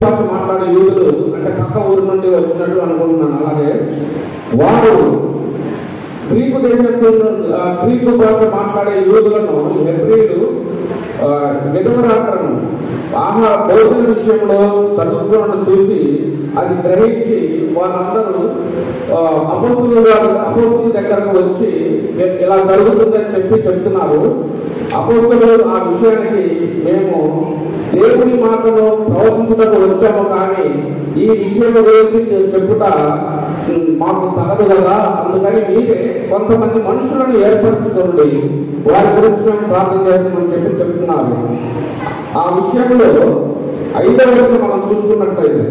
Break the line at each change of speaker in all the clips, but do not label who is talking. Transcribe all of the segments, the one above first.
మాట్లాడే యూదులు అంటే పక్క ఊరు నుండి వచ్చినట్లు అనుకుంటున్నాను. అలాగే వారు గ్రీకు భాష మాట్లాడే యూదులను హెబ్రీలు విధవరాటను భోజన విషయంలో సదుపాయాలను చూసి అది గ్రహించి వాళ్ళందరూ అపోస్తుల దగ్గరకు వచ్చి ఇలా జరుగుతుందని చెప్తున్నారు. అపోస్తులు ఆ విషయానికి మేము దేవుని మాటను ప్రవచించడానికి వచ్చాము, కానీ ఈ విషయం గురించి చెప్పుట మాకు తగదు కదా, అందుకని మీరే కొంతమంది మనుషులను ఏర్పరచుకోండి, వారి గురించి మేము ప్రార్థన చేస్తామని చెప్తున్నారు. ఆ విషయంలో 5వ వచనం మనం చూసుకున్నట్లయితే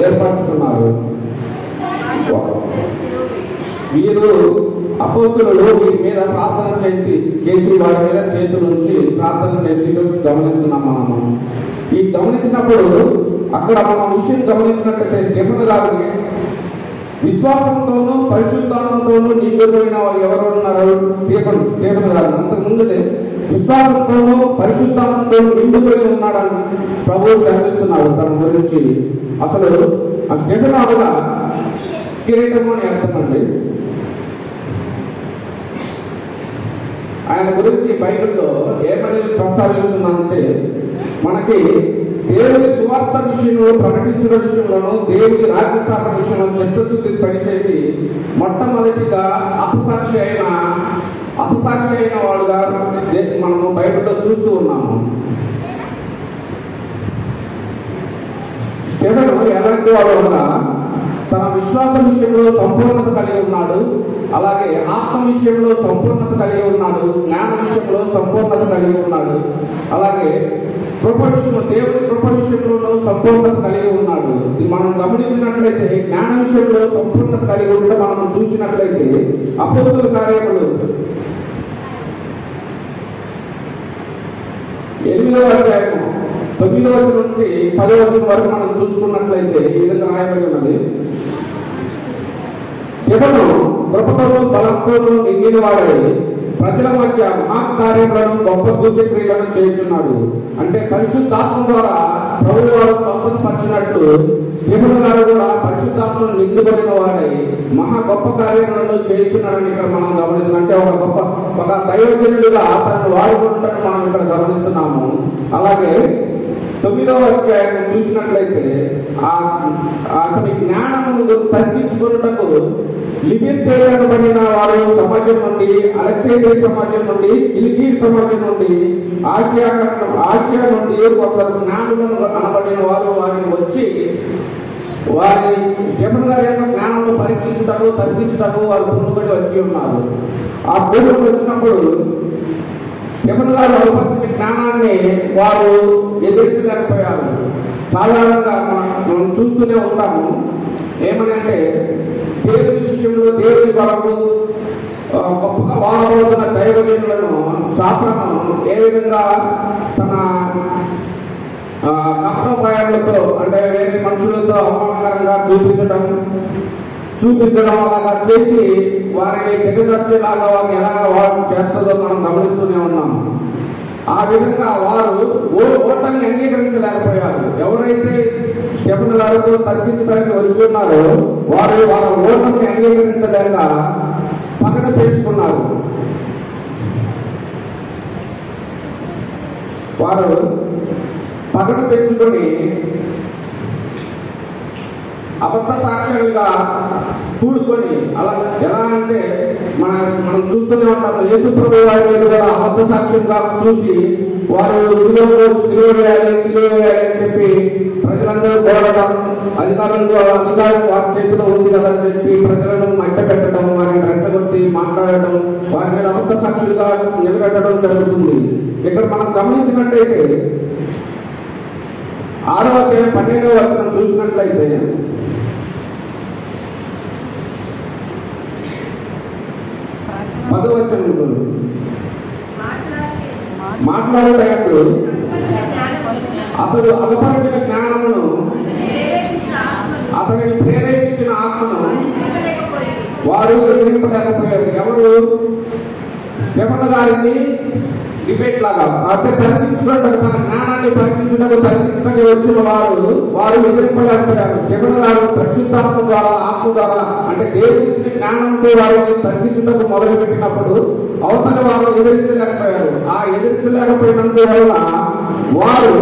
ఏర్పరచుకున్నారు. వీరు అపోస్తులు వీరి మీద ప్రార్థన చేసి వారి మీద చేతుల నుంచి ప్రార్థన చేసి గమనిస్తున్నాం. మనము ఈ గమనించినప్పుడు అక్కడ మనం విషయం గమనించినట్లయితే స్టెఫెను గారిని విశ్వాసంతోనూ పరిశుద్ధాత్మతోనూ నిండిపోయిన ఎవరు ఉన్నారు? స్టెఫెను గారు అంతకుముందునే విశ్వాసంతోనూ పరిశుద్ధాత్మతో నిండిపోయి ఉన్నాడని ప్రభువు సెలవిస్తున్నారు తన గురించి. అసలు ఆ స్టెఫెను అనగా కిరీటము అని అర్థం అండి. ఆయన గురించి బైబిల్లో ఏమని ప్రస్తావిస్తున్నానంటే, మనకి దేవుని సువార్త విషయంలో ప్రకటించిన విషయంలోనూ దేవుని రాజ్య స్థాపన విషయంలో చిత్తశుద్ధి పనిచేసి మొట్టమొదటిగా అపసాక్షి అయిన వాడుగా మనము బైబిల్లో చూస్తూ ఉన్నాము. స్టెఫెను ఎలాంటి వాడు అనగా తన విశ్వాస విషయంలో సంపూర్ణత కలిగి ఉన్నాడు, అలాగే ఆత్మ విషయంలో సంపూర్ణత కలిగి ఉన్నాడు, జ్ఞాన విషయంలో సంపూర్ణత కలిగి ఉన్నాడు, అలాగే దేవుని కృప విషయంలో సంపూర్ణత కలిగి ఉన్నాడు. మనం గమనించినట్లయితే జ్ఞాన విషయంలో సంపూర్ణత కలిగి ఉంటే మనం చూసినట్లయితే అపోస్తుల కార్యములు 8వ అధ్యాయము 9వ వచనం నుండి 10వ వచనం వరకు మనం చూసుకున్నట్లయితే ఈ విధంగా రాయబడి ఉన్నది. స్టెఫెను కృపతోనూ బలంతోనూ నిండిన వాడై ప్రజల మధ్య మహాకార్యములను గొప్ప సూచక్రియలను చేయుచున్నాడు. అంటే పరిశుద్ధాత్మ ద్వారా ప్రభువు వారు స్వస్థపరిచినట్లు స్టెఫెను గారు కూడా పరిశుద్ధాత్మను నిండిబడిన వాడై మహా గొప్ప కార్యములను చేయుచున్నాడని ఇక్కడ మనం గమనిస్తున్నాం. అంటే ఒక దైవజనుడిగా అతను వాడుకుంటాను మనం ఇక్కడ గమనిస్తున్నాము. అలాగే 9వ అధ్యాయం చూసినట్లయితే అతని జ్ఞానమును తర్కించుకున్నటకు లిబియబడిన వారు సమాజం నుండి, అలెక్సాండ్రియా సమాజం నుండి, కిలికీ సమాజం నుండి, ఆసియా నుండి కొందరు జ్ఞానులను అనబడిన వారు వారిని వచ్చి వారి స్టెఫెను గారి యొక్క జ్ఞానాన్ని పరీక్షించుటకు తర్కించుటకు వారు ముందుబడి వచ్చి ఉన్నారు. ఆ పూర్వం వచ్చినప్పుడు స్టెఫెను గారు అవపరిచిన జ్ఞానాన్ని వారు ఎదిరించలేకపోయారు. సాధారణంగా మనం చూస్తూనే ఉంటాము. ఏమని అంటే దేవుని విషయంలో దేవుని కొరకు గొప్పగా వాడబడుతున్న దైవజనులను శాస్త్రము ఏ విధంగా తన కష్టోపాయాలతో అంటే వేరే మనుషులతో అవమానకరంగా చూపించడం అలాగా చేసి వారిని దిగజర్చేలాగా వారిని ఎలాగా వాడు చేస్తుందో మనం గమనిస్తూనే ఉన్నాము. ఆ విధంగా వారు ఓటాన్ని అంగీకరించలేకపోయారు. ఎవరైతే స్టెఫెను గారితో తర్కించడానికి వచ్చి ఉన్నారో వారు వాళ్ళ ఓటాన్ని అంగీకరించలేక పక్కన పెంచుకున్నారు. వారు పక్కన పెంచుకొని అబద్ధ సాక్ష్యాలుగా కూడుకొని అలా ఎలా అంటే మనం చూస్తూనే ఉంటాము. యేసు ప్రభు వారి మీద కూడా అబద్ధ సాక్ష్యంగా చూసి వారు సిలువ వేయాలని చెప్పి ప్రజలందరూ కోరడం, అధికారం వారి చేతిలో ఉంది కదా అని చెప్పి ప్రజలను మధ్య పెట్టడం, వారిని రెచ్చగొట్టి మాట్లాడటం, వారి మీద అబద్ధ సాక్షులుగా నిలబెట్టడం జరుగుతుంది. ఇక్కడ మనం గమనించినట్టయితే 6వ అధ్యాయం 12వ వచనం చూసినట్లయితే 10వ వచనం మాట్లాడేటప్పుడు అతడు అగపరిచిన జ్ఞానమును, అతనిని ప్రేరేపించిన ఆత్మను వారు ఎదిరింపలేకపోయారు. ఎవరు? స్టెఫెను గారిని డిబేట్ లాగా అంటే పరీక్షించుకుంటారు, తన జ్ఞానాన్ని పరీక్షించడానికి వచ్చిన వారు ఎదిరింపలేకపోయారు. స్టెఫెను గారు పరిశుద్ధాత్మ ద్వారా, ఆత్మ ద్వారా అంటే దేవుని జ్ఞానంతో వారిని తగ్గించుటకు మొదలు పెట్టినప్పుడు అవతల వారు ఎదిరించలేకపోయారు. ఆ ఎదిరించలేకపోయినందువల్ల వారు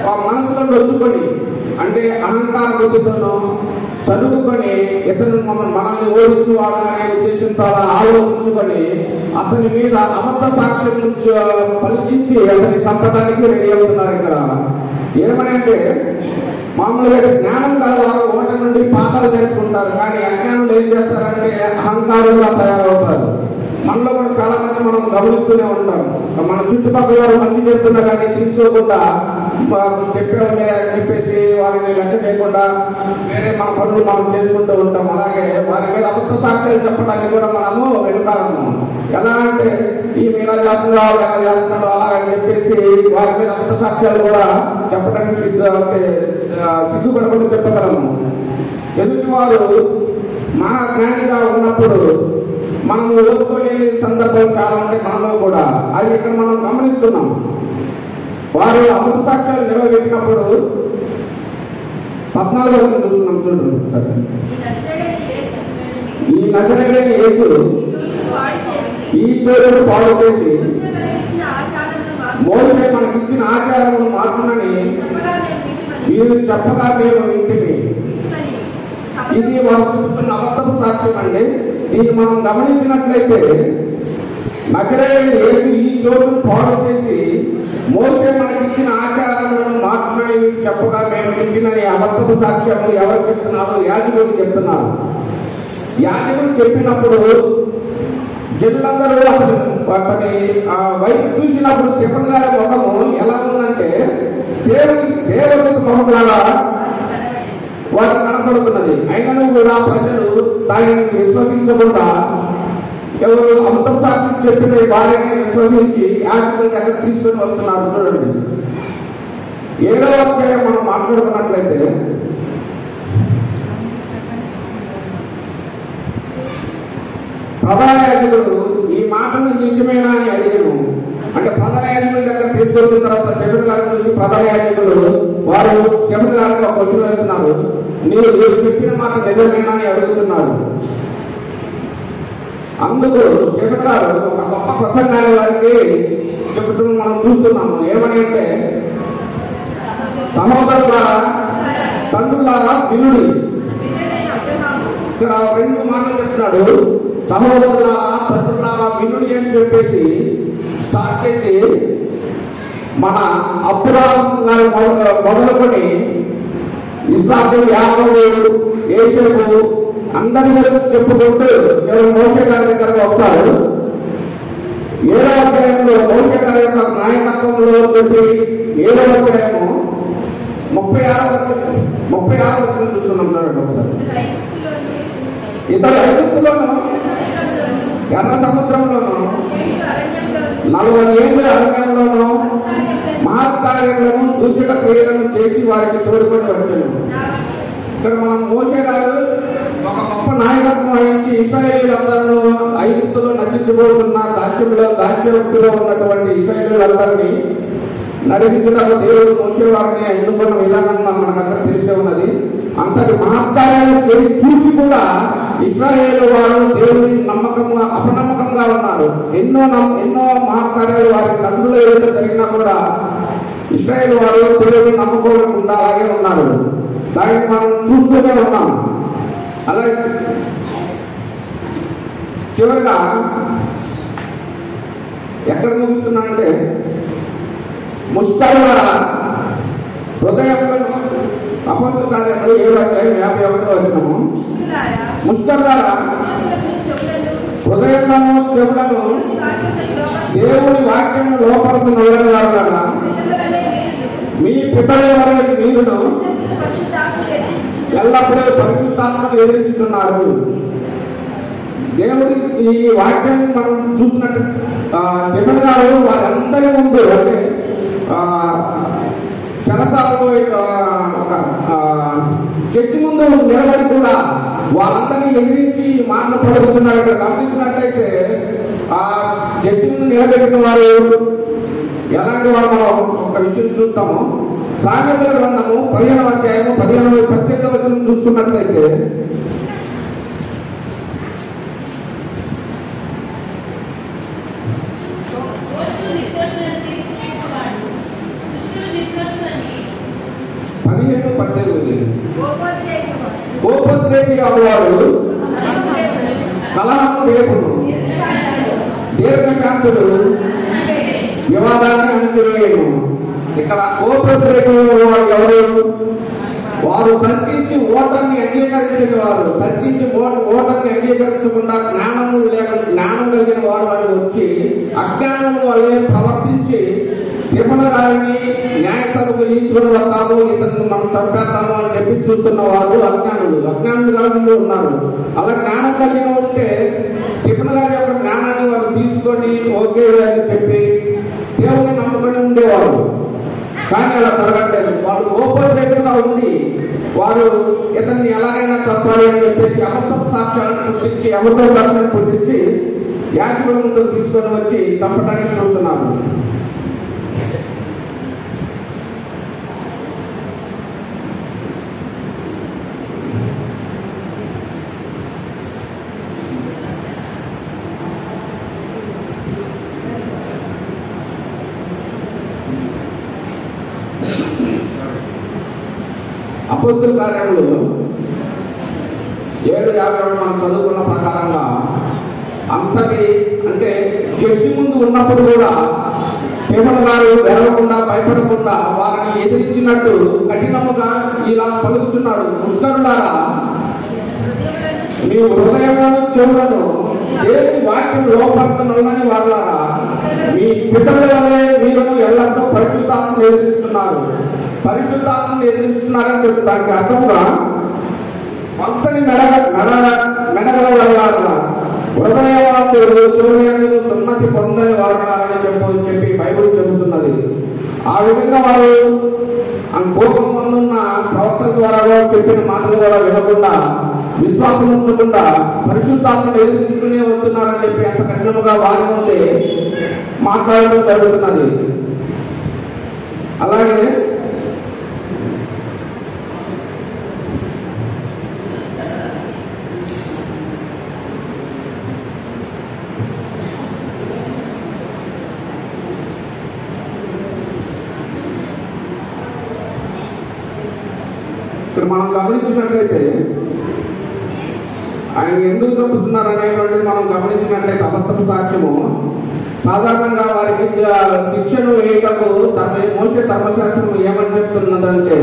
ఆ మనసులో నొచ్చుకొని అంటే అహంకార బుద్ధితోనూ చదువుకొని ఇతను మనల్ని ఓడించువాడా అనే ఉద్దేశంతో అలా ఆలోచించుకొని అతని మీద అబద్ధ సాక్ష్యం పలికించి అతన్ని చంపడానికి రెడీ అవుతున్నారు. ఇక్కడ ఏమనంటే మామూలుగా జ్ఞానం కలవారు ఓట నుండి పాఠాలు నేర్చుకుంటారు, కానీ అజ్ఞానులు ఏం చేస్తారంటే అహంకారంగా తయారవుతారు. మనలో కూడా చాలా మంది మనం గమనిస్తూనే ఉంటాం. మన చుట్టుపక్కల వారు మంచి చేస్తున్నా కానీ తీసుకోకుండా చెప్పేవాళ్ళే అని చెప్పేసి వారిని లెక్క చేయకుండా వేరే మన పనులు మనం చేసుకుంటూ ఉంటాం. అలాగే వారి మీద అబద్ధ సాక్ష్యాలు చెప్పడానికి కూడా మనము వెనుకాడము. ఎలా అంటే ఈమె ఇలా చేస్తున్నాడు, ఎలా చేస్తున్నాడు అలాగని చెప్పేసి వారి మీద అబద్ధ సాక్ష్యాలు కూడా చెప్పడానికి సిగ్గుపడకుండా చెప్పగలము. ఎదుటి వారు మహా జ్ఞానిగా ఉన్నప్పుడు మనం ఓర్చుకోలేని సందర్భం చాలా ఉంటాయి మనలో కూడా. అది ఇక్కడ మనం గమనిస్తున్నాం. వారు అమృత సాక్ష్యాలు నిలబెట్టినప్పుడు 14వ చూస్తున్నాం. చూడండి సరే. ఈ నజరేయుడైన యేసు ఈ చోరును పాడు చేసి మోసే మనకిచ్చిన ఆచారమును మార్చునని మీరు చెప్పగా మేము వింటిమి. ఇది వారు చూపుతున్న అబద్ధపు సాక్ష్యం అండి. దీన్ని మనం గమనించినట్లయితే నజరేయుడైన యేసు ఈ చోటును పాడు చేసి మోసే మనకిచ్చిన ఆచారములను మార్చునని చెప్పగా మేము వింటినని అబద్ధపు సాక్ష్యము ఎవరు చెప్తున్నారు? యాజకులు చెప్తున్నారు. యాజకులు చెప్పినప్పుడు జనులందరూ అతని వైపు చూసినప్పుడు స్టెఫెను గారి ముఖము ఎలా ఉందంటే దేవుడి ముఖం లాగా వారికి కనపడుతున్నది. అయినను కూడా ప్రజలు దానిని విశ్వసించకుండా ఎవరు అబద్ధ సాక్షి చెప్పిన వారిని విశ్వసించి యాజకుల దగ్గర తీసుకొని వస్తున్నారు. చూడండి 7వ అధ్యాయం మనం మాట్లాడుకున్నట్లయితే ప్రధాన యాజకుడు ఈ మాటను నిజమేనా అని అడిగాను. అంటే ప్రధాన యాజకుల దగ్గర తీసుకొచ్చిన తర్వాత స్టెఫెను గారిని చూసి ప్రధాన యాజకులు వారు స్టెఫెను గారికి ఒక క్వశ్చన్ వేస్తున్నారు. మీరు చెప్పిన మాట నిజమేనా అని అడుగుతున్నారు. అందుకు స్టెఫెను గారు ఒక గొప్ప ప్రసంగాన్ని వారికి చెప్పడం మనం చూస్తున్నాము. ఏమని అంటే, సహోదరులారా, తండ్రులారా వినుడి. ఇక్కడ 2 మాటలు చెప్తున్నాడు. సహోదరులారా, తండ్రులారా వినుడి అని చెప్పేసి స్టార్ట్ చేసి మన అబ్రహాము గారు మొదలుకొని ఇస్సాకు, యాకోబు, యోసేపు అందరి గురించి చెప్పుకుంటూ మోసే గారి దగ్గరకు వస్తారు. 7వ అధ్యాయంలో మోసే గారి యొక్క నాయకత్వంలో చెప్పి 7వ అధ్యాయము 36వ వచనం చూస్తున్నాం. చూడండి ఒకసారి. ఇతడు ఐగుప్తులోను ఎర్ర సముద్రంలోను 40 ఏళ్ళు అరణ్యంలోను మహత్కార్యములను సూచక క్రియలను చేసి వారికి తోడుకొని వచ్చాను. ఇక్కడ మనం మోసే గారు ఒక గొప్ప నాయకత్వం వహించి ఇశ్రాయేలీయులందరూ ఐగుప్తులో నశించిపోతున్న దాస్యవృత్తిలో ఉన్నటువంటి ఇశ్రాయేలీయులందరినీ నడిపించడానికి దేవుడు మోసే వారిని ఎన్నుకున్న విధానం మనకందరూ తెలిసే ఉన్నది. అంతటి మహత్కార్యాలు చూసి కూడా ఇశ్రాయేలు వారు దేవుని అపనమ్మకంగా ఉన్నారు. ఎన్నో మహత్కార్యాలు వారి తండ్రుల ఎదుట జరిగినా కూడా ఇశ్రాయేలు వారు దేవుని నమ్ముకోకుండా అలాగే ఉన్నారు. దాన్ని మనం చూస్తూనే ఉన్నాం. అలాగే చివరిగా ఎక్కడ ముగిస్తున్నానంటే, ముష్కరులారా హృదయంలో అపొస్తలుల కార్యములు 7:51 వచనము. ముష్కరులారా హృదయంలోను చెవులను దేవుని వాక్యం లోపరుచున్నవారులారా మీ పితరుల వలె మీరును ఎల్లప్పుడూ పరిశుద్ధాత్మను ఎదిరించుతున్నారు. దేవుడి ఈ వాక్యం మనం చూసినట్టు స్టెఫెను గారు వారందరి ముందు అంటే చెరసాలలో ఒక చర్చి ముందు నిలబడి కూడా వాళ్ళందరినీ ఎదిరించి మాటలు పడుతున్నారు. ఇక్కడ గమనించినట్లయితే ఆ చర్చి ముందు నిలబెట్టిన వారు ఎలాంటి వారు మనం ఒక విషయం చూస్తాము. సామెతల గ్రంథము 15వ అధ్యాయము 18వ వచనం చూసుకున్నట్లయితే కోపోద్రేకి అవ్వవాడు కలహము రేపును, దీర్ఘశాంతుడు వివాదాన్ని అణచివేయును. ఇక్కడ కోపోద్రేకి వాడు ఎవరు? వారు తర్కించి ఓటర్ని అంగీకరించిన వారు, తర్కించి ఓటర్ని అంగీకరించకుండా జ్ఞానం కలిగిన వారు అని వచ్చి అజ్ఞానము వల్లే ప్రవర్తించి శ్రీమణ గారిని న్యాయసభకు ఈడ్చుకుని వస్తాము, ఇతను మనం చంపేస్తాము అని చెప్పి చూస్తున్న వారు అజ్ఞానులు కలిగి ఉన్నారు. అలా జ్ఞానం కలిగి ఉంటే శ్రీమణ గారి యొక్క జ్ఞానాన్ని వారు తీసుకొని ఓకే అని చెప్పి దేవుని నమ్ముకొని ఉండేవారు. కానీ అలా జరగట్లేదు. వాళ్ళు కోపోద్రేకులుగా ఉండి వారు ఇతన్ని ఎలాగైనా చంపాలి అని చెప్పేసి అబద్ధ సాక్ష్యాలను పుట్టించి యాజకుల ముందు తీసుకొని వచ్చి చంపడానికి చూస్తున్నారు. అపోస్తలుల కార్యములు 7:52 మనం చదువుకున్న ప్రకారంగా అంతటి అంటే చర్చి ముందు ఉన్నప్పుడు కూడా శ్రీమణ గారు వెరవకుండా భయపడకుండా వారిని ఎదిరించినట్టు కఠినముగా ఇలా పలుకుతున్నాడు. ముష్కరులారా, మీ హృదయములను చెవులను దేవుని వాక్యం లోపడుతున్నని వాళ్ళారా, మీ పితరుల వలె మీరు ఎల్లప్పుడూ పరిశుద్ధాత్మను ఎదిరిస్తున్నారని చెప్తానికి అర్థముగా పంచని మెడగల వాళ్ళారా, హృదయవాదులు చూడలేని సున్నతి పొందని వారాలని చెప్పి బైబిల్ చెబుతున్నది. ఆ విధంగా వారు కోపం పొందున్న ప్రవక్తల ద్వారా చెప్పిన మాటలు కూడా వినకుండా విశ్వాసం ఉంచకుండా పరిశుద్ధాత్మను ఎదిరించుకునే వస్తున్నారని చెప్పి అంత కఠినముగా వారి ముందే మాట్లాడడం జరుగుతున్నది. అలాగే ఇక్కడ మనం గమనించినట్లయితే ఆయన ఎందుకు తప్పుతున్నారు అనేటువంటిది మనం గమనించినట్లయితే అబద్ధపు సాక్ష్యము సాధారణంగా వారికి శిక్షను వేయటకు మోసే ధర్మశాస్త్రం ఏమని చెప్తున్నదంటే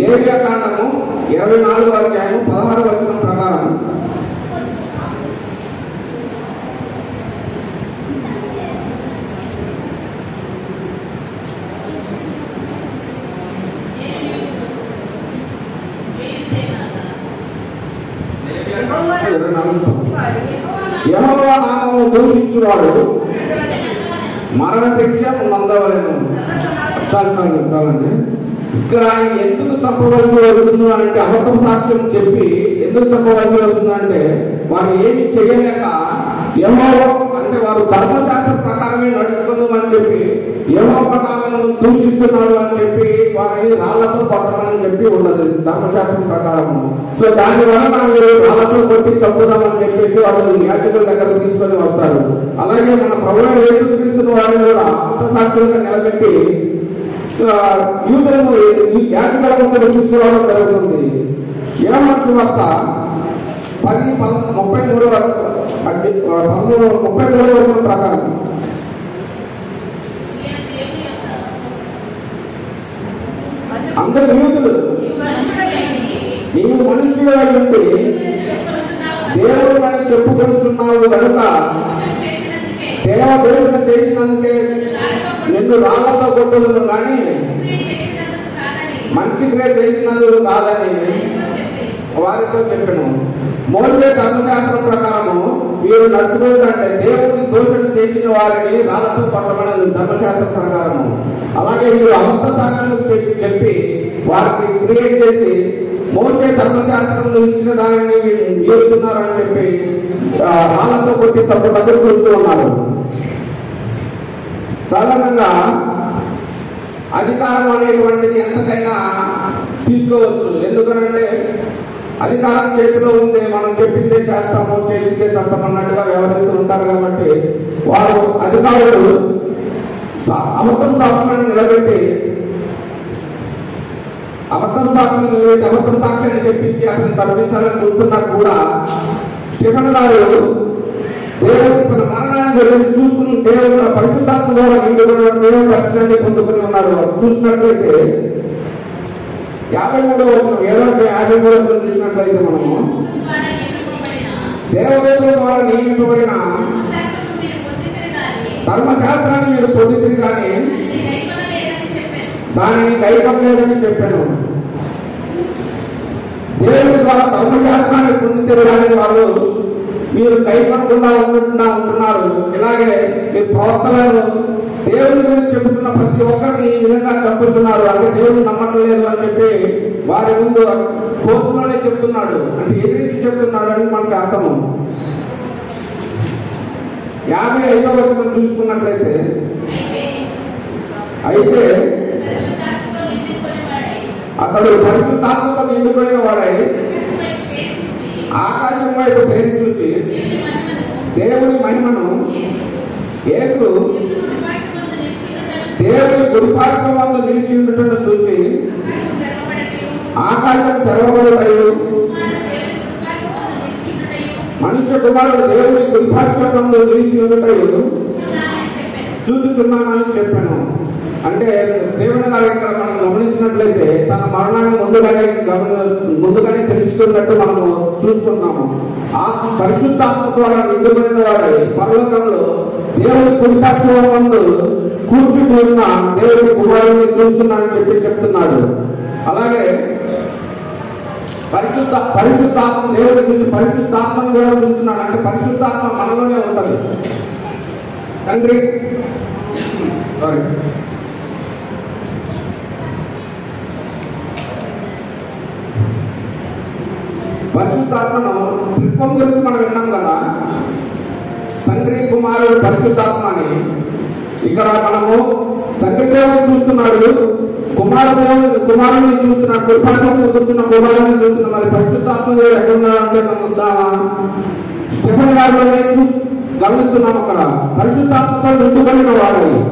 లేవ్యాకాండము 24వ అధ్యాయం 16వ వచనం ప్రకారం యెహోవా నామమును దూషించువాడు మరణ శిక్ష పొందవలెను. చాలండి. ఇక్కడ ఆయన ఎందుకు చంపవలసి వస్తుంది అంటే అబద్ధం సాక్ష్యం చెప్పి ఎందుకు చంపవలసి వస్తుందంటే వారు ఏమి చేయలేక యెహోవా అంటే వారు ధర్మశాస్త్రం ప్రకారమే నడుచుకుందామని చెప్పి యెహోవా నామమును దూషిస్తున్నాడు అని చెప్పి వారిని రాళ్లతో కొట్టమని చెప్పి ఉన్నది ధర్మశాస్త్రం ప్రకారము. సో దానివల్ల మీరు రాళ్లతో కొట్టి చంపుదామని చెప్పేసి వాళ్ళు యాజకుల దగ్గరకు తీసుకొని వస్తారు. అలాగే మన ప్రభువును యేసుక్రీస్తుని వారిని కూడా అబద్ధసాక్షులుగా నిలబెట్టి యూదులను ఈ యాజకుల ముందు తీసుకురావడం జరుగుతుంది. యోహాను సువార్త 10:33 ప్రకారం అందరు యూదులు నీవు మనుష్యుడు అయి ఉండి దేవుడు అని చెప్పుకొనుచున్నావు కనుక దేవదూషణ చేసినందుకే నిన్ను రాళ్లతో కొట్టుదును కానీ మంచి క్రియ చేసినందుకు కాదని వారితో చెప్పాను. మోసే ధర్మశాస్త్రం ప్రకారము మీరు నడుచుకుంటే దేవుడిని దోషణ చేసిన వారిని రాళ్ళతో కొట్టమని ధర్మశాస్త్రం ప్రకారము. అలాగే మీరు అబద్ధ సాక్ష్యం చెప్పి వారికి క్రియేట్ చేసి మోసే ధర్మశాస్త్రంలో ఇచ్చిన దానిని మీరుతున్నారని చెప్పి రాళ్ళతో కొట్టి చంపబద్దలు చూస్తూ ఉన్నారు. సాధారణంగా అధికారం అనేటువంటిది ఎంతకైనా తీసుకోవచ్చు. ఎందుకనంటే అధికారం చేతిలో ఉంటే మనం చెప్పిందే చేస్తాము, చేసిందే చట్టమన్నట్టుగా వ్యవహరిస్తూ ఉంటారు. కాబట్టి వారు అధికారులు అబద్ధం సాక్ష్యాన్ని నిలబెట్టి అబద్ధం సాక్ష్యాన్ని చెప్పించి అతన్ని చంపించాలని చూస్తున్నా కూడా స్టీఫెన్ గారు దేవుడు మరణాన్ని గురించి చూసుకుని దేవుడు పరిశుద్ధాత్మ ద్వారా దేవుడు దర్శనాన్ని పొందుకుని ఉన్నారు. చూసినట్లయితే 53వ వచనం 53వ వచనం చూసినట్లయితే మనము దేవదూతల ద్వారా నియమింపబడిన ధర్మశాస్త్రాన్ని మీరు పొందితిరి కానీ దానిని కైకొనలేదని చెప్పాను. దేవుడి ద్వారా ధర్మశాస్త్రాన్ని పొందితిరి కానీ వాళ్ళు మీరు కైకొనకుండా ఉంటున్నారు. ఇలాగే మీ ప్రవర్తనలను దేవుడి గురించి చెబుతున్న ప్రతి ఒక్కరిని ఈ విధంగా చంపుతున్నారు. అంటే దేవుడు నమ్మటం లేదు అని చెప్పి వారి ముందు కోర్టులోనే చెప్తున్నాడు, అంటే ఎదిరించి చెప్తున్నాడు అని మనకి అర్థము. 55వ వచనం చూసుకున్నట్లయితే అయితే అతడు పరిశుద్ధాత్మతో నిండుకునే వాడై ఆకాశం వైపు పేరు చూసి దేవుని మహిమను యేసు దేవుని గుడిపార్శ్వమందు నిలిచి ఉండటం చూసి ఆకాశం తెరవబడతాయి, మనుష్య కుమారుడు దేవుని గుడిపార్శ్వమందు నిలిచి ఉండటం చూచుతున్నానని చెప్పాను. అంటే స్టీఫెన్ గారు ఇక్కడ మనం గమనించినట్లయితే తన మరణాన్ని ముందుగానే తెలుసుకున్నట్టు మనము చూసుకున్నాము. ఆ పరిశుద్ధాత్మ ద్వారా నిండుబడిన వాడు పరలోకంలో దేవుని కుడిపార్శ్వం ముందు కూర్చుని ఉన్న దేవుని కుమారుడిని చూస్తున్నానని చెప్తున్నాడు. అలాగే పరిశుద్ధాత్మ దేవుని చూసి పరిశుద్ధాత్మను కూడా చూస్తున్నాడు. అంటే పరిశుద్ధాత్మ మనలోనే ఉంటుంది. తండ్రి పరిశుద్ధాత్మను త్రిత్వం గురించి మనం విన్నాం కదా, తండ్రి కుమారుడు పరిశుద్ధాత్మ అని. ఇక్కడ మనము తండ్రి దేవుని చూస్తున్నాడు, కుమారుడిని చూస్తున్నాడు, కుటుంబంలో కూర్చున్న కుమారుడిని చూస్తున్నాం. మరి పరిశుద్ధాత్మ ఎక్కడున్నాడంటే స్టీఫెన్ గారిలోనే గమనిస్తున్నాం. అక్కడ పరిశుద్ధాత్మతో నిండుబడిన వాడని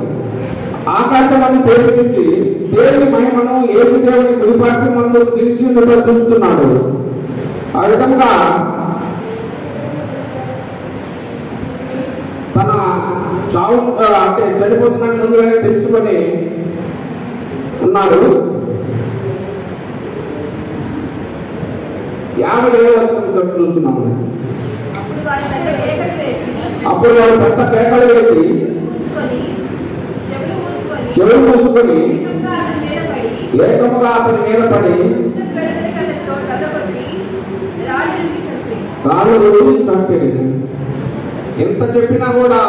ఆకాశం అని పేర్చించి దేవుని మహిమను యేసు దేవుని గుడిపార్శ్వం మందు నిలిచి ఉండటం చూస్తున్నాడు. ఆ విధంగా తన చావు అంటే చనిపోతున్నట్టు ముందుగానే తెలుసుకొని ఉన్నాడు. 57వ వచనం చూస్తున్నాము. అప్పుడు వారు పెద్ద కేకలు వేసి చెవులు మూసుకొని ఏకముగా అతని మీద పడి రాళ్ళు చంపేది. ఎంత చెప్పినా కూడా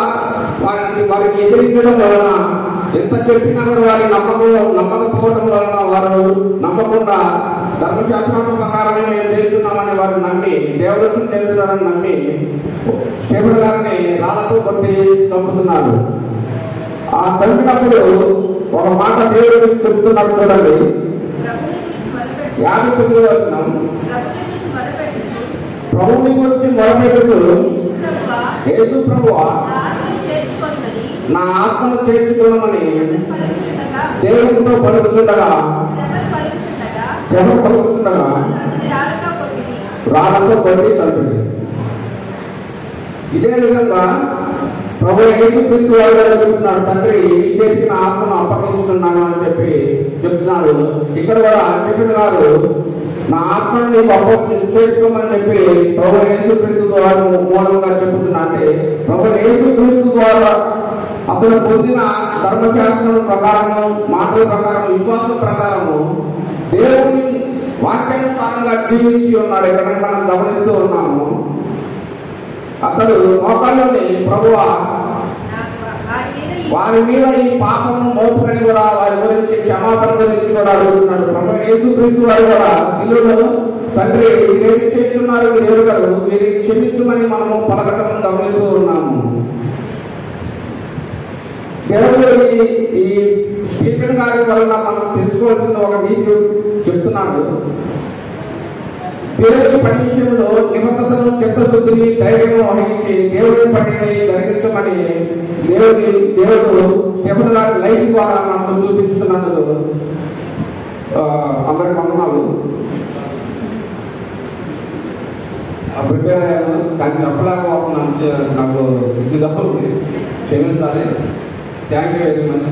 వారికి ఎదిరించడం వలన, ఎంత చెప్పినా కూడా వారి నమ్మకపోవడం వలన వారు నమ్మకుండా ధర్మశాస్త్రం ప్రకారమే మేము చేస్తున్నామని వారు నమ్మి దేవదూతను చేస్తున్నారని నమ్మి స్టీఫెన్ గారిని రాళ్ళతో కొట్టి చంపుతున్నారు. ఆ చంపినప్పుడు ఒక మాట దేవుడు చెప్తున్నాడు చూడండి. 59వ వచనం ప్రభుని గురించి మొరపెట్టుతూ యేసు ప్రభువా నా ఆత్మను చేర్చుకోమని దేవునితో పలుకుతుండగా రాళ్ళతో కొట్టి చంపింది. ఇదే విధంగా ప్రభు యేసుక్రీస్తు వారు చెప్తున్నాడు, తండ్రి ఈ చేసిన ఆత్మను అప్పగిస్తున్నాను అని చెప్పి చెప్తున్నాడు. ఇక్కడ కూడా స్టీఫెన్ గారు నా ఆత్మను నీకు చేసుకోమని చెప్పి ప్రభు యేసుక్రీస్తు ద్వారా మూలంగా చెప్తున్నా. అంటే ప్రభు యేసుక్రీస్తు ద్వారా అతను పొందిన ధర్మశాస్త్రం ప్రకారము, మాటల ప్రకారం, విశ్వాసం ప్రకారము దేవుని వాక్యానుసారంగా జీవించి ఉన్నాడు. ఇక్కడ మనం గమనిస్తూ ఉన్నాము. అతడు మోకాళ్ళని ప్రభువా వారి మీద ఈ పాపమును మోపుకని కూడా వారి గురించి క్షమాపణ గురించి కూడా అడుగుతున్నాడు. ప్రభు యేసుక్రీస్తు వారు కూడా శిలువలో తండ్రి వీరేమి చేస్తున్నారు మీరు ఎరుగరు, వీరిని క్షమించమని మనము పలకటం గమనిస్తూ ఉన్నాము. దేవుడు ఈ స్టీఫెన్ గారి వలన మనం తెలుసుకోవాల్సిన ఒక నీతి చెప్తున్నాడు. దేవుడి పని విషయంలో నిబద్ధతను, చిత్తశుద్ధిని, ధైర్యం వహించి దేవుడి పనిని జరిగించమని దేవుడు స్టీఫెన్ గారి లైఫ్ ద్వారా మనకు చూపిస్తున్నందుకు అందరికి వందనాలు. ప్రిపేర్ అయ్యాను కానీ చెప్పలేకపోతున్నాను, నాకు సిగ్గుగా ఉంది, క్షమించాలి. Thank you very much.